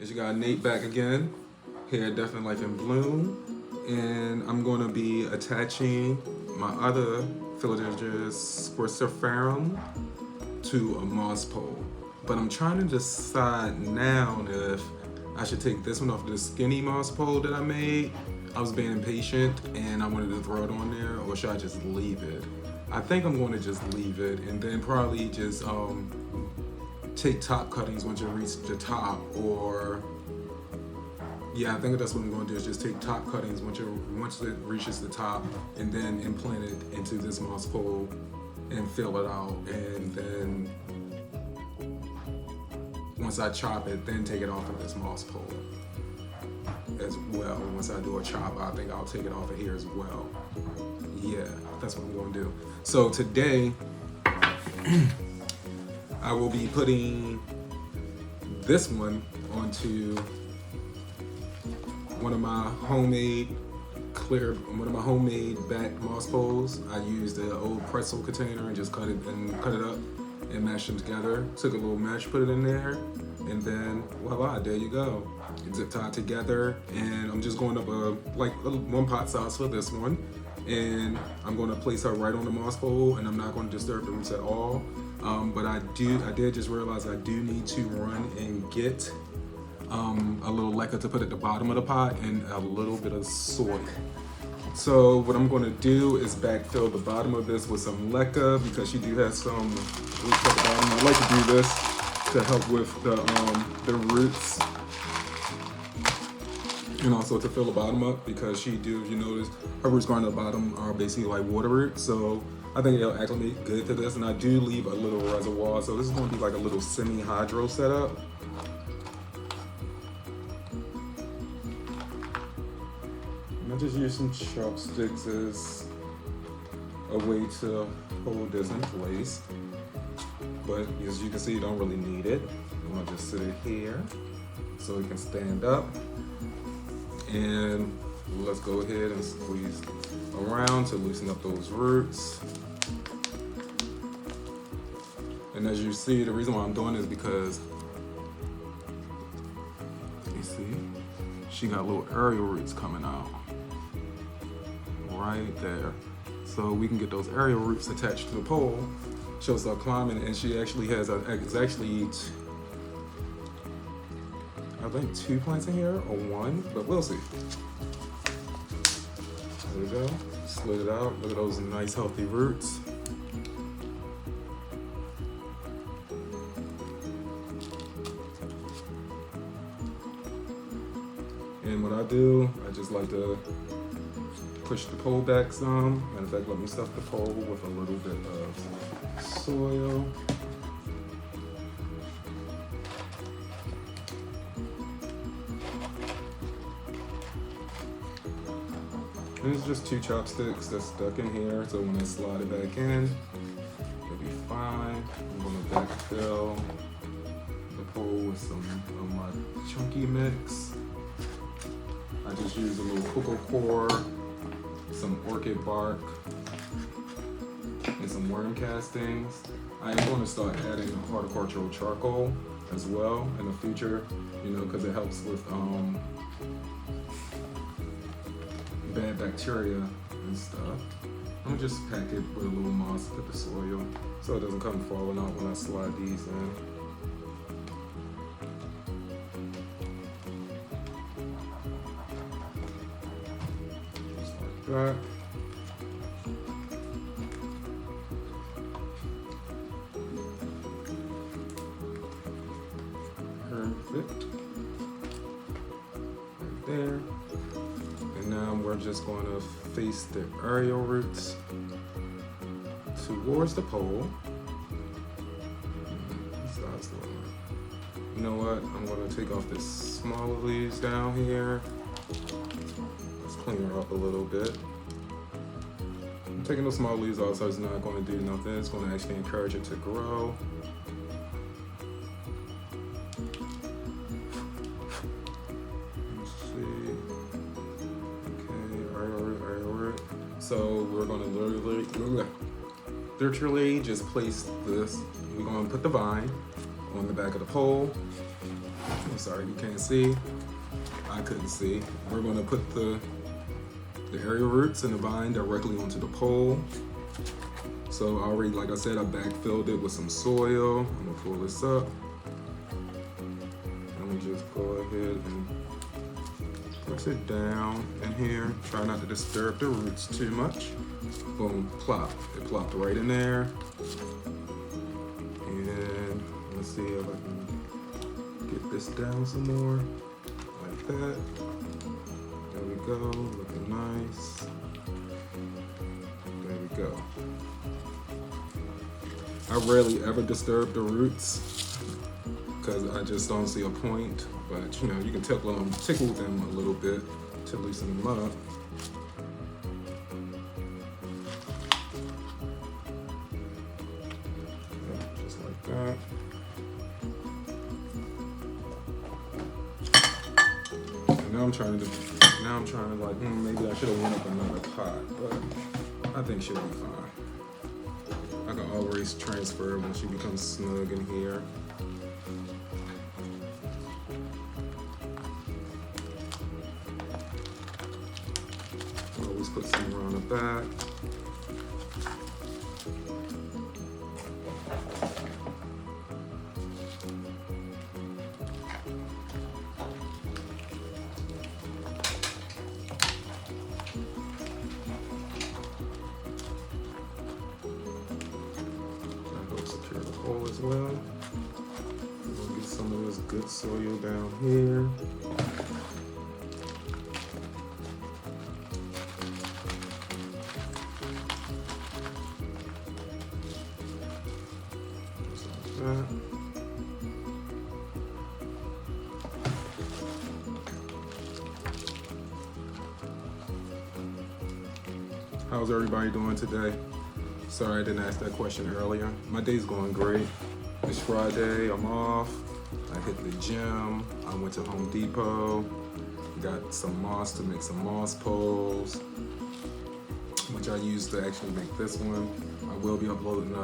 As you got Nate back again, here at Definitely Life in Bloom, and I'm going to be attaching my other Philodendron squarciferum to a moss pole. But I'm trying to decide now if I should take this one off the skinny moss pole that I made. I was being impatient and I wanted to throw it on there, or should I just leave it? I think I'm going to just leave it and then probably just take top cuttings once you reach the top, or yeah, I think that's what I'm going to do is just take top cuttings once it reaches the top, and then implant it into this moss pole and fill it out, and then once I chop it, then take it off of this moss pole as well. Once I do a chop, I think I'll take it off of here as well. Yeah, that's what I'm going to do. So today, I will be putting this one onto one of my homemade back moss poles. I used the old pretzel container and just cut it up and mashed them together. Took a little mesh, put it in there, and then voila, there you go. Zip tied together, and I'm just going up one pot size for this one, and I'm going to place her right on the moss pole, and I'm not going to disturb the roots at all. But I did just realize I do need to run and get a little leca to put at the bottom of the pot and a little bit of soil. So what I'm going to do is backfill the bottom of this with some leca because she do have some roots at the bottom. I like to do this to help with the roots, and also to fill the bottom up because she do, if you notice, her roots going to the bottom are basically like water roots. So I think it'll acclimate good to this, and I do leave a little reservoir. So this is going to be like a little semi-hydro setup. I just use some chopsticks as a way to hold this in place. But as you can see, you don't really need it. I'm gonna just sit it here so it can stand up. And let's go ahead and squeeze around to loosen up those roots. And as you see, the reason why I'm doing this is because, you see, she got little aerial roots coming out right there. So we can get those aerial roots attached to the pole. She'll start climbing, and she actually has I think 2 plants in here, or 1, but we'll see. There we go, slid it out. Look at those nice healthy roots. And what I do, I just like to push the pole back some. Matter of fact, let me stuff the pole with a little bit of soil. And it's just 2 chopsticks that's stuck in here, so when I slide it back in, it'll be fine. I'm gonna backfill the pole with some of my chunky mix. I just use a little cocoa core, some orchid bark, and some worm castings. I am going to start adding horticultural charcoal as well in the future, because it helps with bad bacteria and stuff. I'm gonna just pack it with a little moss, put the soil, so it doesn't come falling out when I slide these in. Just like that. Perfect. Right there. And now we're just going to face the aerial roots towards the pole. You know what? I'm going to take off this smaller leaves down here. Let's clean her up a little bit. I'm taking those small leaves off, so it's not going to do nothing. It's going to actually encourage it to grow. So we're going to literally just place this. We're going to put the vine on the back of the pole. I'm sorry, you can't see. I couldn't see. We're gonna put the aerial roots and the vine directly onto the pole. So already, like I said, I backfilled it with some soil. I'm gonna pull this up. And we just go ahead and press it down in here. Try not to disturb the roots too much. Boom, plop. It plopped right in there. And let's see if I can get this down some more. Like that. There we go, looking nice. There we go. I rarely ever disturb the roots because I just don't see a point. But you know, you can tickle them a little bit to loosen them up. Yeah, just like that. And now I'm trying to like, maybe I should have went up another pot, but I think she'll be fine. I can always transfer when she becomes snug in here. Always put some around the back. Secure the hole as well. We'll get some of this good soil down here. Just like that. How's everybody doing today? Sorry I didn't ask that question earlier. My day's going great. It's Friday, I'm off. I hit the gym. I went to Home Depot. Got some moss to make some moss poles, which I used to actually make this one. I will be uploading,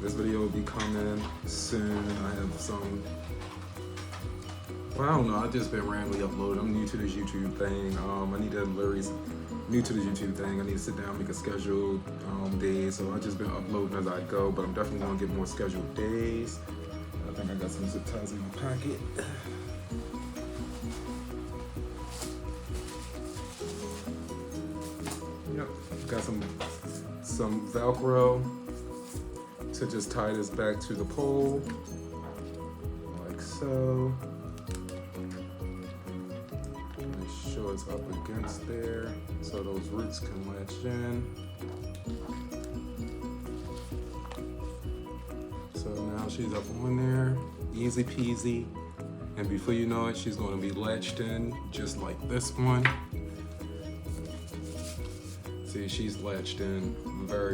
this video will be coming soon. I have some, well, I don't know, I've just been randomly uploading. I'm new to this YouTube thing. I need to literally, new to the YouTube thing. I need to sit down, make a scheduled days. So I've just been uploading as I go, but I'm definitely gonna get more scheduled days. I think I got some zip ties in my pocket. Yep, got some Velcro to just tie this back to the pole, like so. Make sure it's up against there so those roots can latch in. So now she's up on there, easy peasy. And before you know it, she's gonna be latched in just like this one. See, she's latched in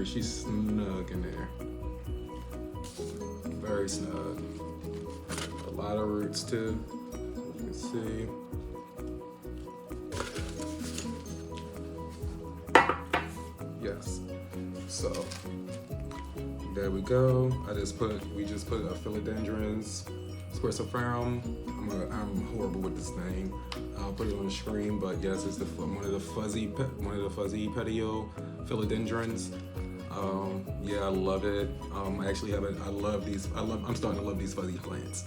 she's snug in there. Very snug. A lot of roots too, you can see. Yes. So there we go. We just put a philodendrons, squarciferum. I'm horrible with this name. I'll put it on the screen, but yes, it's one of the fuzzy petiole philodendrons. Yeah, I love it. I actually have it. I'm starting to love these fuzzy plants,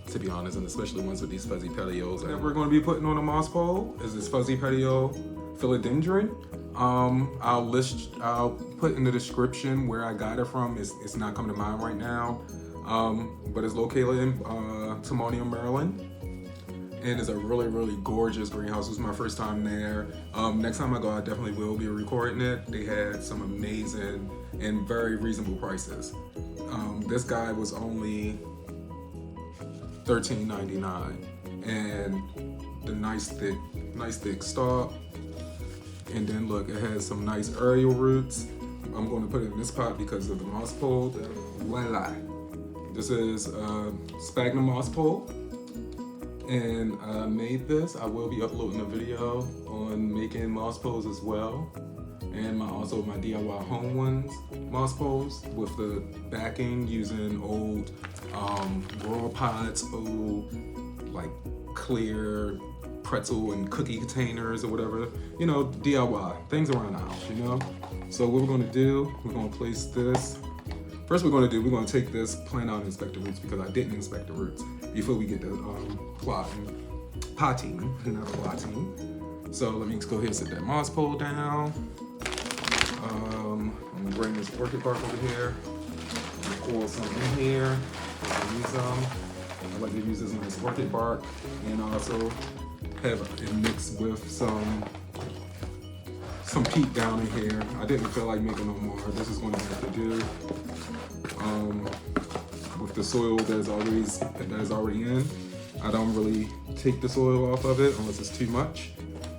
to be honest, and especially ones with these fuzzy petioles. And we're going to be putting on a moss pole is this fuzzy petiole philodendron. I'll put in the description where I got it from. It's not coming to mind right now, but it's located in Timonium, Maryland. And it's a really, really gorgeous greenhouse. It was my first time there. Next time I go, I definitely will be recording it. They had some amazing and very reasonable prices. This guy was only $13.99, and the nice thick stalk. And then look, it has some nice aerial roots. I'm going to put it in this pot because of the moss pole. Voila. This is sphagnum moss pole. And I made this. I will be uploading a video on making moss poles as well. and also my DIY home ones moss poles with the backing using old Royal Pots, old like clear pretzel and cookie containers or whatever, you know, DIY things around the house, you know. So what we're going to do, we're going to place this. First, we're going to take this plant out and inspect the roots, because I didn't inspect the roots before we get the potting, not plotting. So let me go ahead and set that moss pole down. I'm gonna bring this orchid bark over here. Pour some in here. Use some. I like to use this nice orchid bark, and also have it mixed with some peat down in here. I didn't feel like making no more. This is going to have to do. With the soil that is already in, I don't really take the soil off of it unless it's too much.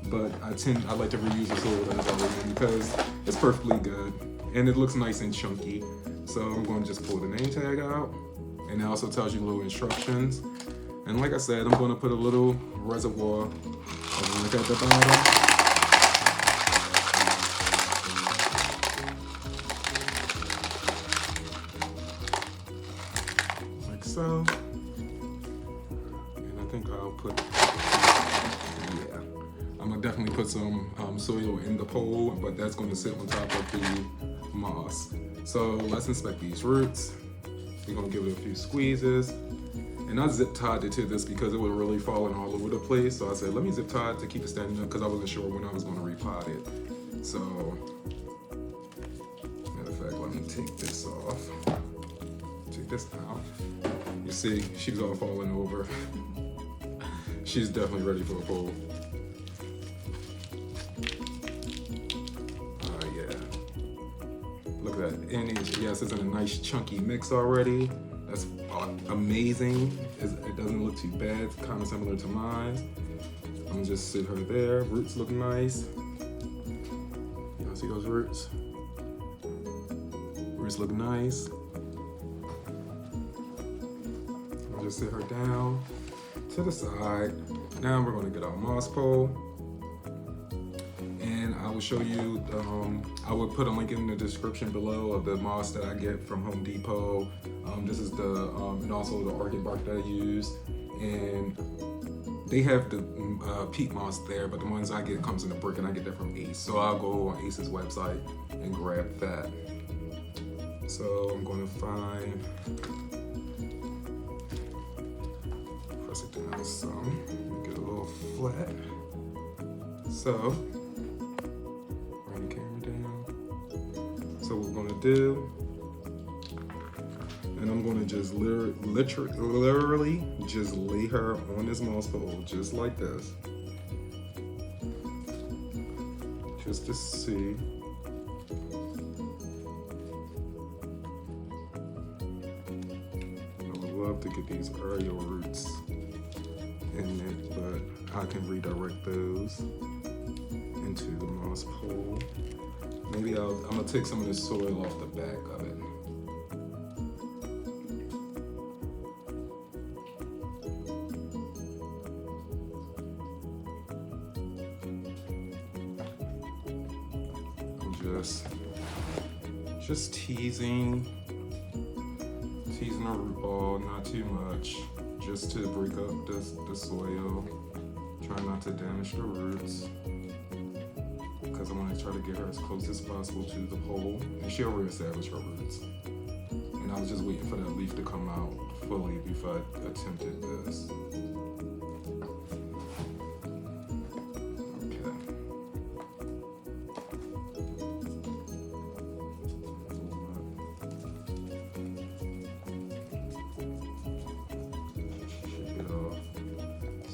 But I like to reuse the soil that is already in, because it's perfectly good and it looks nice and chunky. So I'm going to just pull the name tag out, and it also tells you little instructions. And like I said, I'm going to put a little reservoir of zinc at the bottom. Like so. And I think I'll put, yeah, I'm going to definitely put some soil in the pole, but that's going to sit on top of the moss. So let's inspect these roots. We're going to give it a few squeezes. And I zip tied it to this because it was really falling all over the place. So I said, let me zip tie it to keep it standing up, because I wasn't sure when I was going to repot it. So, matter of fact, let me take this off. Take this out. You see, she's all falling over. She's definitely ready for a pole. Yeah. Look at that. And yes, it's in a nice chunky mix already. That's amazing. It doesn't look too bad. It's kind of similar to mine. I'm gonna just sit her there. Roots look nice. Y'all see those roots? Roots look nice. I'll just sit her down to the side. Now we're gonna get our moss pole. And I will show you, I will put a link in the description below of the moss that I get from Home Depot. This is and also the orchid bark that I use. And they have the peat moss there, but the ones I get comes in a brick, and I get that from Ace. So I'll go on Ace's website and grab that. So I'm gonna find, press it down some, make it a little flat. So, so what we're gonna do, and I'm gonna just literally just lay her on this moss pole, just like this, just to see. I would love to get these aerial roots in it, but I can redirect those into the moss pole. Maybe I'm gonna take some of the soil off the back of it. I'm just teasing a root ball, not too much, just to break up the soil. Try not to damage the roots, because I want to try to get her as close as possible to the pole, and she'll reestablish her roots. And I was just waiting for that leaf to come out fully before I attempted this.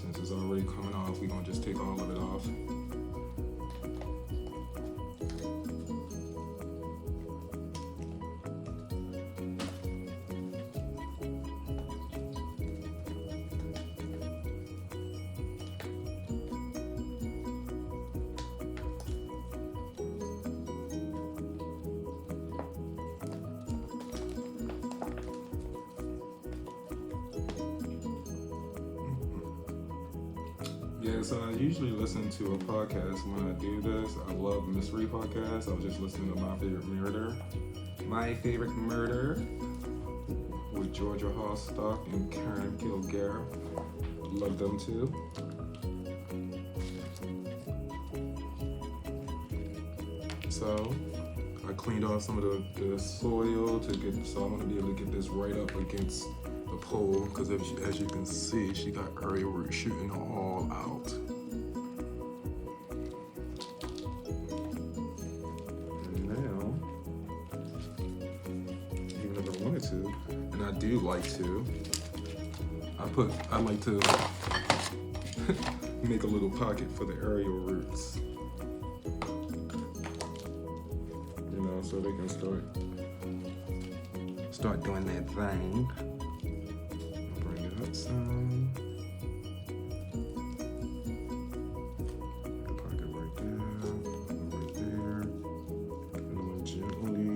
Since it's already coming off, we're gonna just take all of it off. Yeah, so I usually listen to a podcast when I do this. I love mystery podcasts. I was just listening to My Favorite Murder with Georgia Hallstock and Karen Kilgare. Love them too. So I cleaned off some of the soil so I want to be able to get this right up against the pole, because as you can see, she got aerial root shooting all out. And now, even if I wanted to, and I do like to, I like to make a little pocket for the aerial roots. You know, so they can start doing their thing. Bring it up some. The pocket right there. And then gently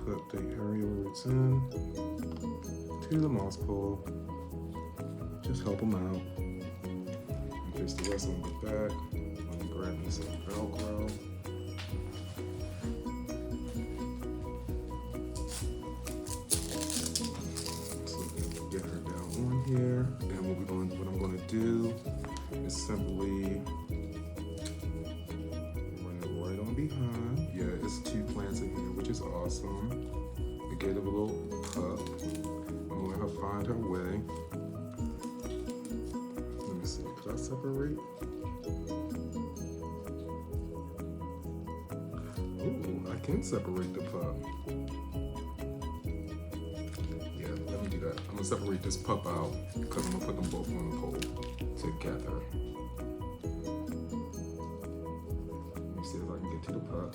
put the aerial roots in to the moss pole. Just help them out. In case the rest of them get back. Let me grab me some Velcro. Get her down on here, and what I'm going to do is simply run it right on behind. Yeah, it's 2 plants in here, which is awesome. I gave it a little puff. I'm going to let her find her way. Let me see, could I separate? Ooh, I can separate the pup. I'm gonna separate this pup out because I'm gonna put them both on the pole together. Let me see if I can get to the pup.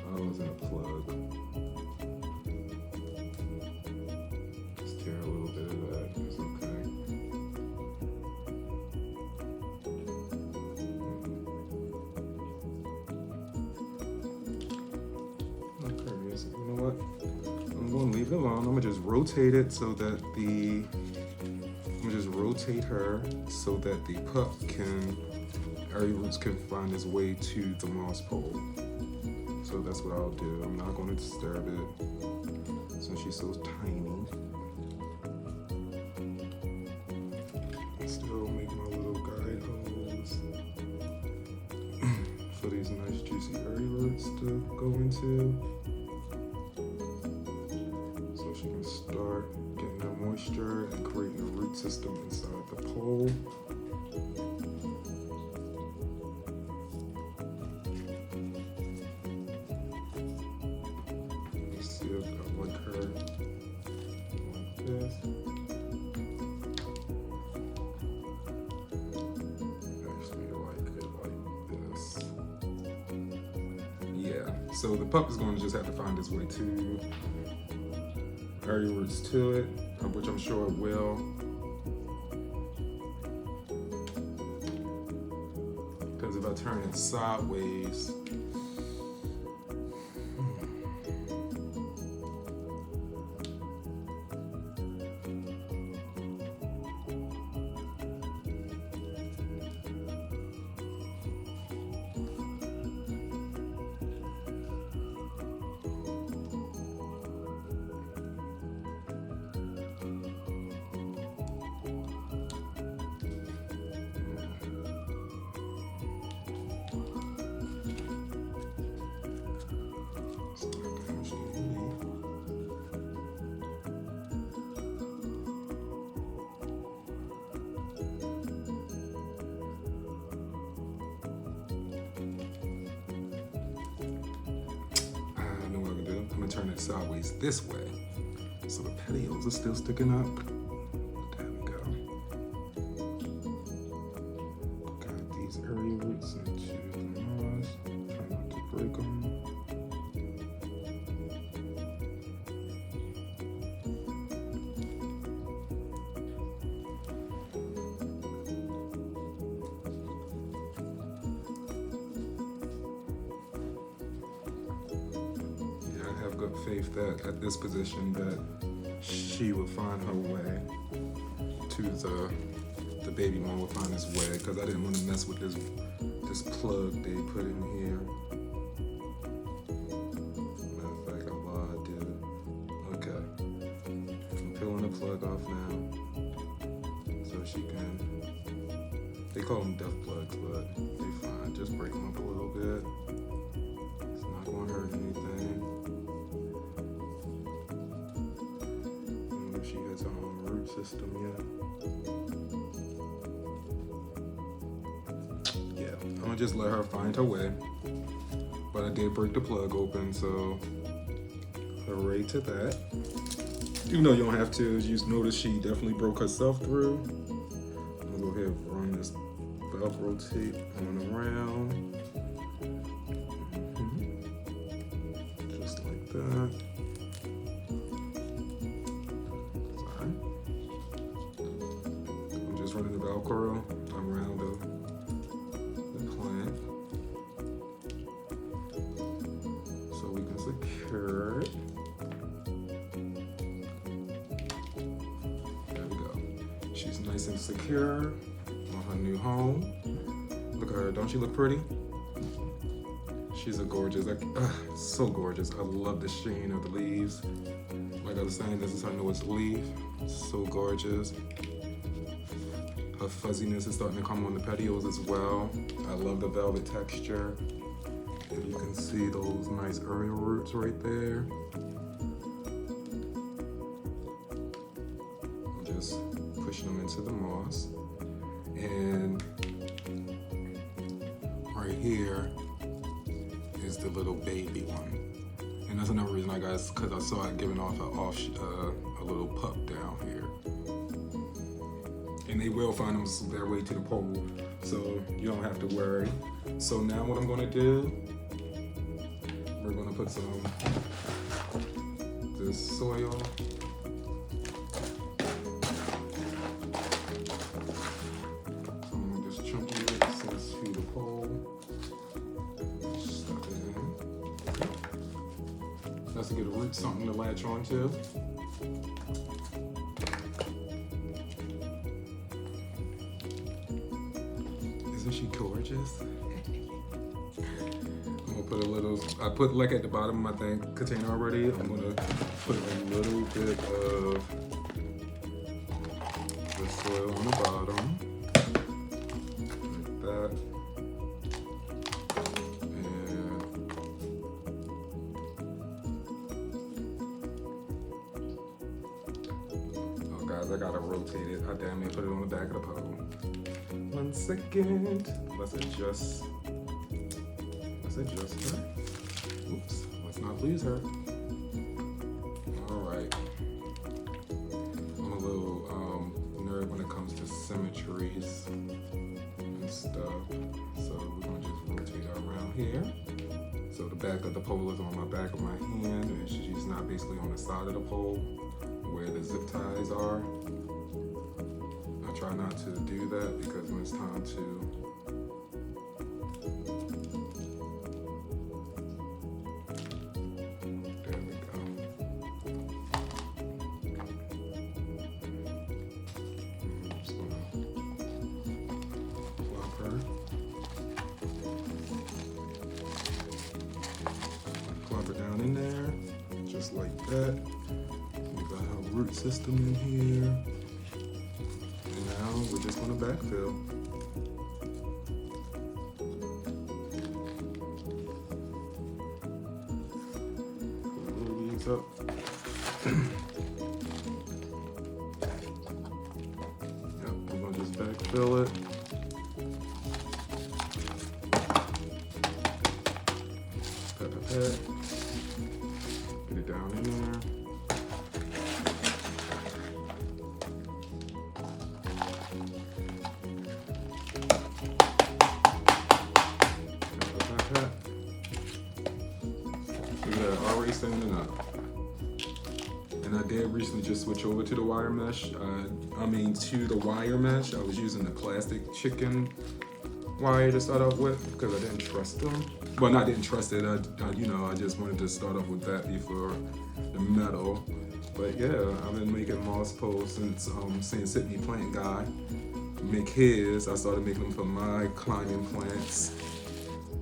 Oh, it's in a plug. Just tear a little bit of that. It's okay. Okay, so you know what? I'm going to leave it alone. I'm going to just rotate it so that I'm going to just rotate her so that the pup aerial roots can find its way to the moss pole. So that's what I'll do. I'm not going to disturb it since she's so tiny. Still make my little guide holes for these nice juicy aerial roots to go into. She can start getting that moisture and creating a root system inside the pole. Let's see if I like her like this. Actually, I like it like this. Yeah, so the pup is going to just have to find its way to aerial roots to it, which I'm sure it will. Because if I turn it sideways, turn it sideways this way so the petioles are still sticking up. There we go. Got these aerial roots into the moss. Try not to break them. Good faith that at this position that she will find her way to the the baby one will find its way, because I didn't want to mess with this plug they put in here. Matter of fact, I lied, okay. I'm peeling the plug off now, so she can. They call them death plugs, but they fine. Just break them up a little bit. It's not going to hurt anything. She has her own root system yet. Yeah, I'm gonna just let her find her way. But I did break the plug open, so hooray to that. Even though you don't have to, as you notice, she definitely broke herself through. I'm gonna go ahead and run this Velcro tape on around. Just like that. Running the Velcro around the plant so we can secure it. There we go. She's nice and secure on her new home. Look at her, don't she look pretty? She's a gorgeous, so gorgeous. I love the sheen of the leaves. Like I was saying, this is her newest leaf. So gorgeous. Her fuzziness is starting to come on the petioles as well. I love the velvet texture. And you can see those nice aerial roots right there. I'm just pushing them into the moss. And right here is the little baby one. And that's another reason I got, because I saw it giving off a little pup down here. And they will find their way to the pole, so you don't have to worry. So now what I'm gonna do, we're gonna put this soil. So I'm gonna just chunky it to the pole. Stuff it in. That's to get a root, something to latch onto. Isn't she gorgeous? I'm gonna put a little, I put like at the bottom of my container already. I'm gonna put a little bit of the soil on the bottom, like that. And oh guys, I gotta rotate it. I damn near put it on the back of the pole. 1 second. Let's adjust her. Oops, let's not lose her. All right. I'm a little nerd when it comes to symmetries and stuff. So we're gonna just rotate her around here. So the back of the pole is on my back of my hand, and she's not basically on the side of the pole where the zip ties are. I try not to do that because when it's time to there we go. I'm just gonna plop her. Plop her down in there, just like that. We got our root system in here. Now we're just going to backfill. Put the little leaves up. Yep, we're going to just backfill it. Pat, pat, pat. Get it down in there. Already standing up. And I did recently just switch over to the wire mesh. To the wire mesh. I was using the plastic chicken wire to start off with because I didn't trust them. Well, not didn't trust it. I just wanted to start off with that before the metal. But yeah, I've been making moss poles since seeing Sydney Plant Guy make his, I started making them for my climbing plants.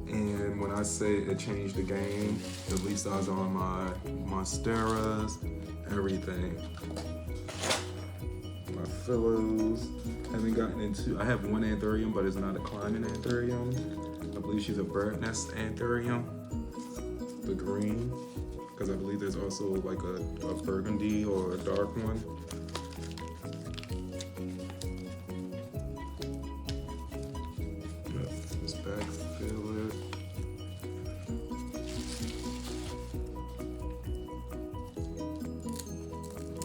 And when I say it changed the game, the leaf size on my monsteras, everything. My phillows, haven't gotten into, I have one anthurium, but it's not a climbing anthurium. I believe she's a bird nest anthurium, the green, because I believe there's also like a burgundy or a dark one. Let's backfill it.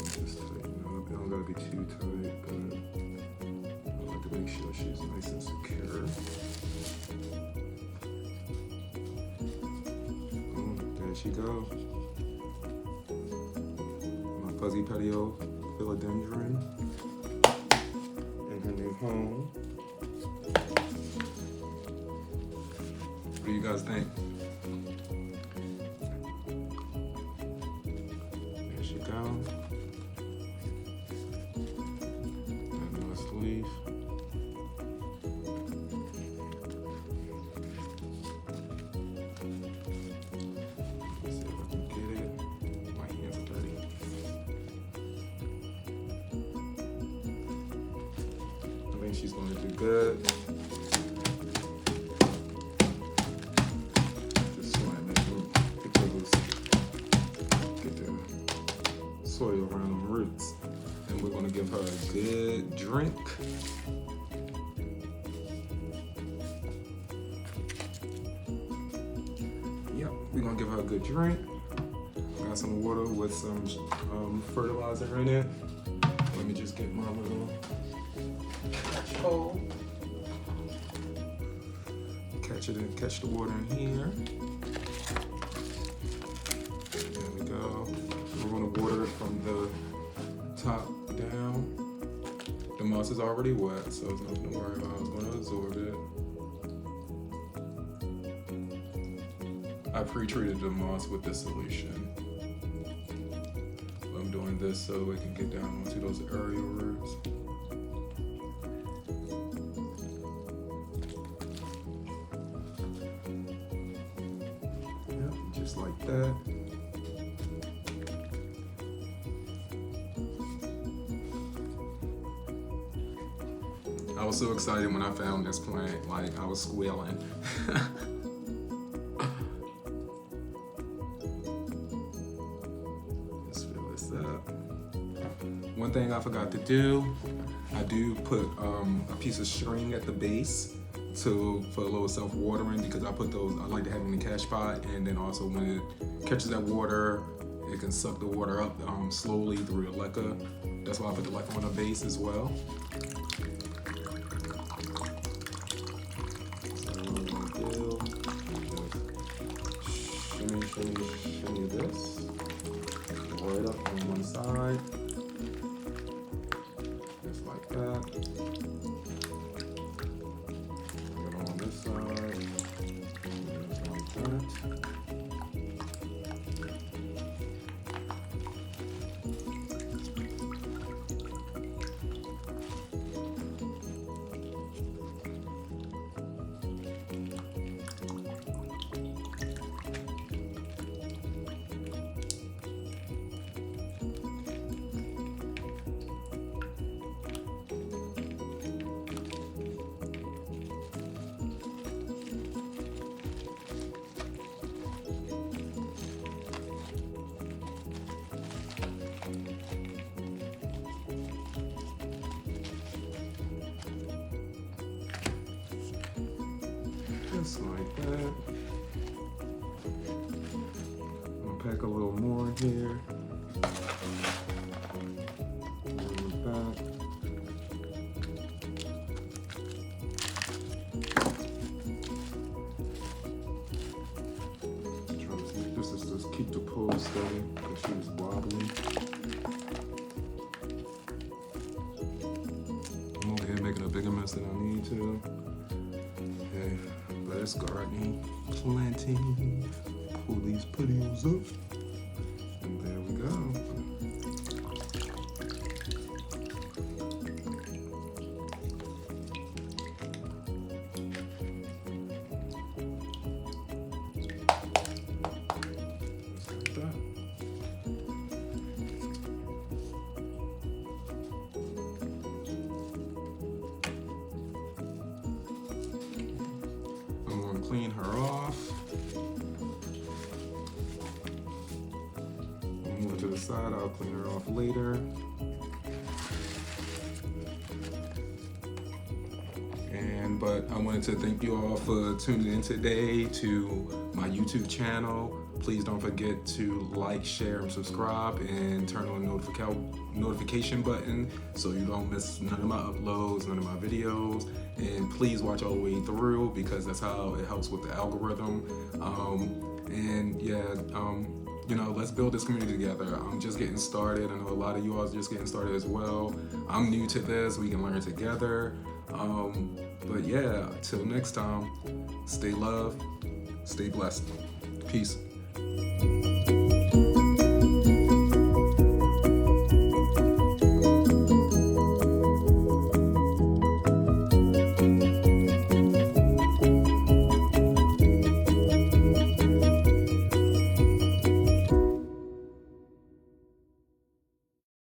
Just tighten up. It don't gotta be too tight, but I like to make sure she's nice and secure. There she goes. My fuzzy petio philodendron in her new home. What do you guys think? There she goes. That nice leaf. Let's see if I can get it. My hands are dirty. I think she's going to do good. Soil around the roots, and we're going to give her a good drink. Yep, we're going to give her a good drink. Got some water with some fertilizer in it. Let me just get my little hole. Catch the water in here. There we go. We're going to water it from the top down. The moss is already wet, so there's nothing to worry about. It's going to absorb it. I pre-treated the moss with this solution. I'm doing this so it can get down onto those aerial roots. Yep, just like that. I was so excited when I found this plant, like I was squealing. Let's fill this up. One thing I forgot to do, I do put a piece of string at the base for a little self-watering, because I put those, I like to have them in the cash pot, and then also when it catches that water, it can suck the water up slowly through the leca. That's why I put the leca on the base as well. Shimmy this right up on one side, just like that. Get on this side, just like that. Just like that. I'm gonna pack a little more in here. Back. This is just keep the pole steady because she was wobbly. I'm over here making a bigger mess than I need to. Okay, let's gardening, planting, pull these petioles up, and there we go. clean her off. I'll move it to the side. I'll clean her off later. But I wanted to thank you all for tuning in today to my YouTube channel. Please don't forget to like, share, and subscribe, and turn on the notification button so you don't miss none of my uploads, none of my videos. And please watch all the way through because that's how it helps with the algorithm. You know, let's build this community together. I'm just getting started. I know a lot of you all are just getting started as well. I'm new to this. We can learn together. But yeah, till next time, stay loved, stay blessed. Peace.